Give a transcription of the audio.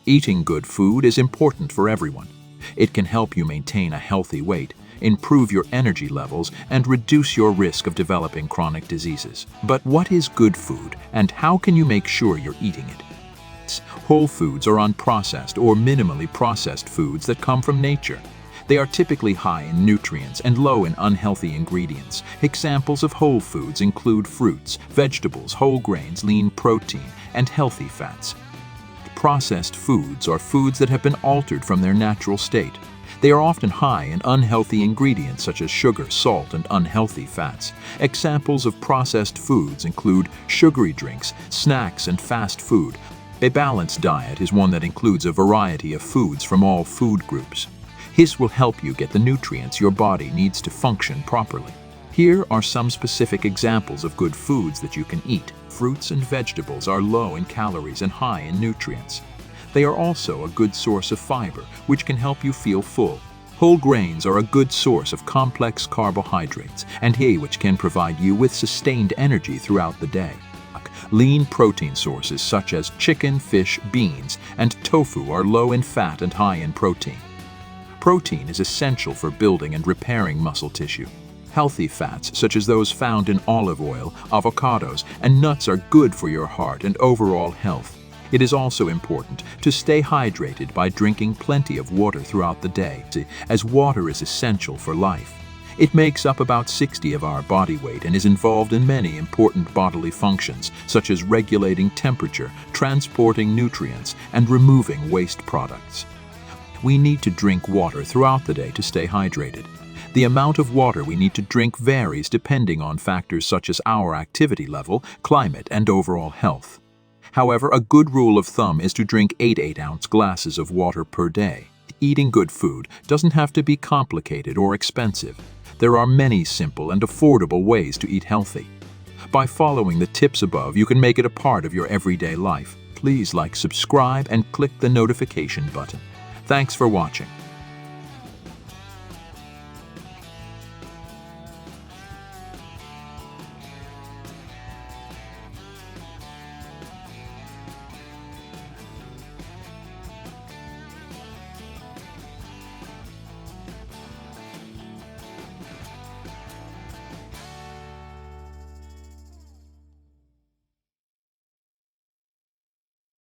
Eating good food is important for everyone. It can help you maintain a healthy weight, improve your energy levels, and reduce your risk of developing chronic diseases. But what is good food, and how can you make sure you're eating it? Whole foods are unprocessed or minimally processed foods that come from nature. They are typically high in nutrients and low in unhealthy ingredients. Examples of whole foods include fruits, vegetables, whole grains, lean protein, and healthy fats. Processed foods are foods that have been altered from their natural state. They are often high in unhealthy ingredients such as sugar, salt, and unhealthy fats. Examples of processed foods include sugary drinks, snacks, and fast food. A balanced diet is one that includes a variety of foods from all food groups. This will help you get the nutrients your body needs to function properly. Here are some specific examples of good foods that you can eat. Fruits and vegetables are low in calories and high in nutrients. They are also a good source of fiber, which can help you feel full. Whole grains are a good source of complex carbohydrates, and which can provide you with sustained energy throughout the day. Lean protein sources such as chicken, fish, beans, and tofu are low in fat and high in protein. Protein is essential for building and repairing muscle tissue. Healthy fats, such as those found in olive oil, avocados, and nuts, are good for your heart and overall health. It is also important to stay hydrated by drinking plenty of water throughout the day, as water is essential for life. It makes up about 60% of our body weight and is involved in many important bodily functions, such as regulating temperature, transporting nutrients, and removing waste products. We need to drink water throughout the day to stay hydrated. The amount of water we need to drink varies depending on factors such as our activity level, climate, and overall health. However, a good rule of thumb is to drink 8-ounce glasses of water per day. Eating good food doesn't have to be complicated or expensive. There are many simple and affordable ways to eat healthy. By following the tips above, you can make it a part of your everyday life. Please like, subscribe, and click the notification button. Thanks for watching.